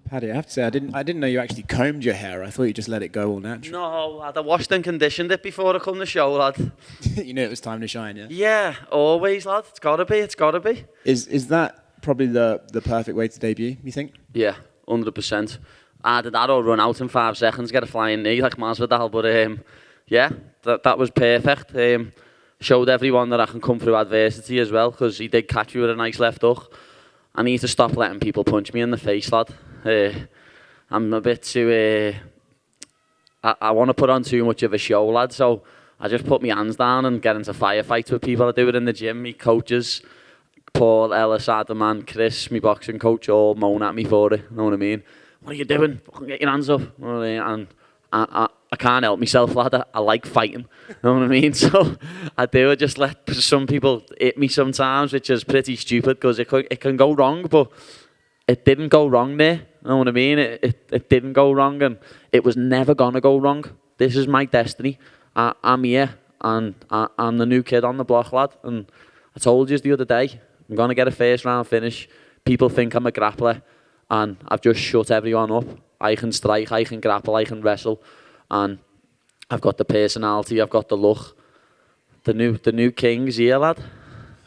Paddy, I have to say, I didn't know you actually combed your hair. I thought you just let it go all natural. No, lad, I washed and conditioned it before I come to the show, lad. You knew it was time to shine, yeah? Yeah, always, lad. It's gotta be. Is that probably the perfect way to debut, you think? Yeah, 100%. Either that or run out in 5 seconds, get a flying knee like Masvidal, but yeah, that was perfect. Showed everyone that I can come through adversity as well, because he did catch me with a nice left hook. I need to stop letting people punch me in the face, lad. I'm a bit too... I want to put on too much of a show, lad, so I just put my hands down and get into firefights with people. I do it in the gym. Me coaches, Paul, Ellis, Adam and Chris, my boxing coach, all moan at me for it, you know what I mean? What are you doing? Fucking get your hands up. You know what I mean? And I can't help myself, lad. I like fighting, you know what I mean? So I do. I just let some people hit me sometimes, which is pretty stupid because it can go wrong, but it didn't go wrong there. You know what I mean? It didn't go wrong, and it was never going to go wrong. This is my destiny. I'm here, and I'm the new kid on the block, lad. And I told you the other day, I'm going to get a first round finish. People think I'm a grappler, and I've just shut everyone up. I can strike, I can grapple, I can wrestle, and I've got the personality, I've got the look. The new king's here, lad.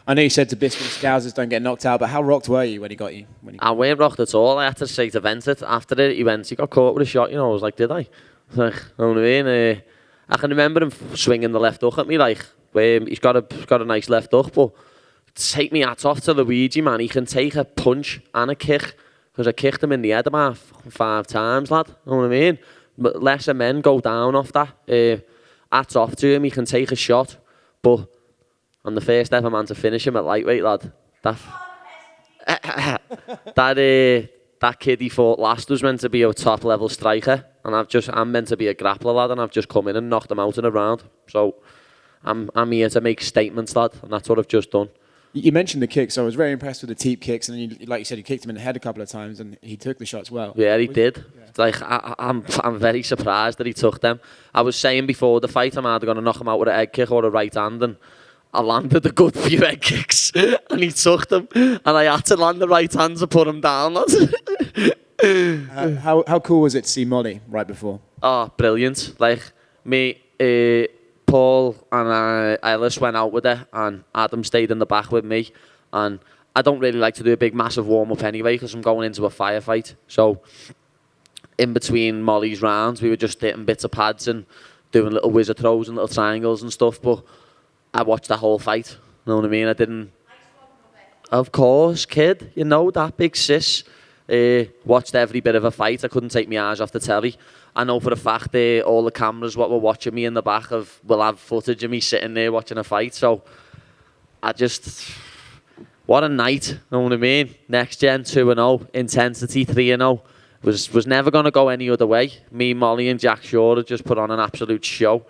I know you said to Biscuit Scousers don't get knocked out, but how rocked were you when he got you? I weren't rocked at all. I had to say to Vincent after it, he got caught with a shot, you know. I was like, did I? I was like, you know what I mean? I can remember him swinging the left hook at me, like, where he's got a nice left hook, but take me hats off to Luigi, man. He can take a punch and a kick, because I kicked him in the head about 5 times, lad. You know what I mean? But lesser men go down off that. Hats off to him. He can take a shot, but I'm the first ever man to finish him at lightweight, lad. That kid he fought last was meant to be a top level striker, and I'm meant to be a grappler, lad, and I've just come in and knocked him out in a round. So I'm here to make statements, lad, and that's what I've just done. You mentioned the kicks, so I was very impressed with the teep kicks, and then like you said, you kicked him in the head a couple of times, and he took the shots well. Yeah, he did. Yeah. Like I'm very surprised that he took them. I was saying before the fight, I'm either going to knock him out with an egg kick or a right hand, and I landed a good few egg kicks, and he took them, and I had to land the right hand to put him down. How cool was it to see Molly right before? Oh, brilliant! Like me. Paul and Ellis went out with her, and Adam stayed in the back with me. And I don't really like to do a big massive warm-up anyway, because I'm going into a firefight. So in between Molly's rounds, we were just hitting bits of pads and doing little wizard throws and little triangles and stuff. But I watched the whole fight, you know what I mean? I didn't... Of course, kid, you know that, big sis. Watched every bit of a fight. I couldn't take my eyes off the telly. I know for a fact all the cameras what were watching me in the back will have footage of me sitting there watching a fight. So what a night, you know what I mean? Next gen 2-0, intensity 3-0. Was never going to go any other way. Me, Molly and Jack Shaw had just put on an absolute show.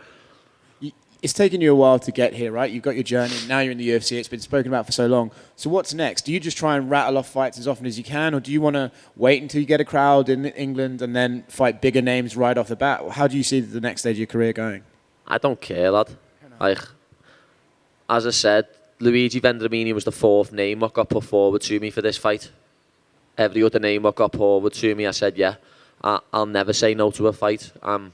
It's taken you a while to get here, right? You've got your journey. Now you're in the UFC. It's been spoken about for so long. So what's next? Do you just try and rattle off fights as often as you can, or do you want to wait until you get a crowd in England and then fight bigger names right off the bat? How do you see the next stage of your career going? I don't care, lad. Like, as I said, Luigi Vendramini was the 4th name what got put forward to me for this fight. Every other name what got put forward to me, I said, yeah, I'll never say no to a fight. I'm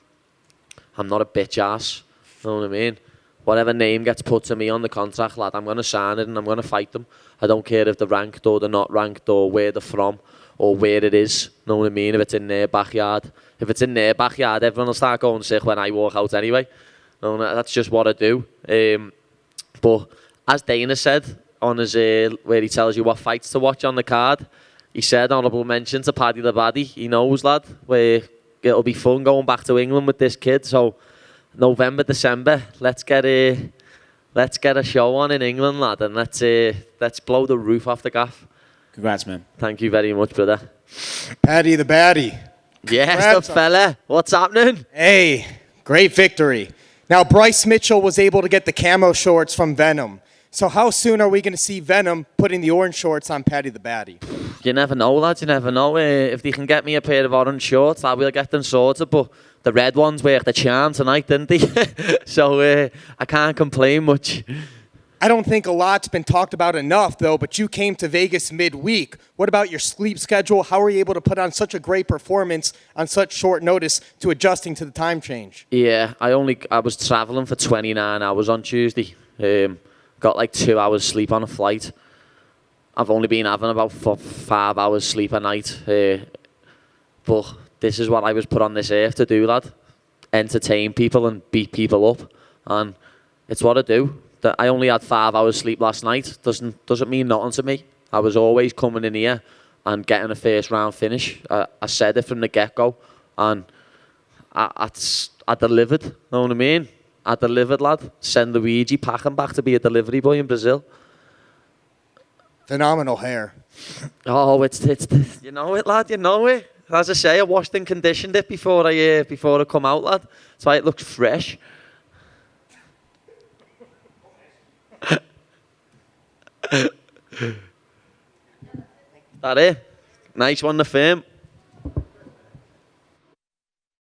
not a bitch ass. You know what I mean? Whatever name gets put to me on the contract, lad, I'm going to sign it and I'm going to fight them. I don't care if they're ranked or they're not ranked or where they're from or where it is. You know what I mean? If it's in their backyard. If it's in their backyard, everyone will start going sick when I walk out anyway. You know, that's just what I do. But as Dana said on his where he tells you what fights to watch on the card, he said honourable mention to Paddy the Baddy. He knows, lad, where it'll be fun going back to England with this kid. So November, December, let's get a show on in England, lad, and let's blow the roof off the gaff. Congrats, man. Thank you very much, brother. Paddy the Baddie. Yes, congrats, the fella. What's happening? Hey, great victory. Now, Bryce Mitchell was able to get the camo shorts from Venom. So how soon are we going to see Venom putting the orange shorts on Paddy the Baddie? You never know, lads. You never know. If they can get me a pair of orange shorts, I will get them sorted. But the red ones worked the charm tonight, didn't they? So I can't complain much. I don't think a lot's been talked about enough, though, but you came to Vegas midweek. What about your sleep schedule? How were you able to put on such a great performance on such short notice to adjusting to the time change? Yeah, I was traveling for 29 hours on Tuesday. Got like 2 hours sleep on a flight. I've only been having about 5 hours sleep a night. But this is what I was put on this earth to do, lad. Entertain people and beat people up. And it's what I do. That I only had 5 hours sleep last night doesn't mean nothing to me. I was always coming in here and getting a first round finish. I said it from the get-go. And I delivered, you know what I mean? I delivered, lad. Send Luigi packing back to be a delivery boy in Brazil. Phenomenal hair. Oh, it's you know it, lad. You know it. As I say, I washed and conditioned it before I come out, lad. That's why it looks fresh. That it? Nice one, the firm.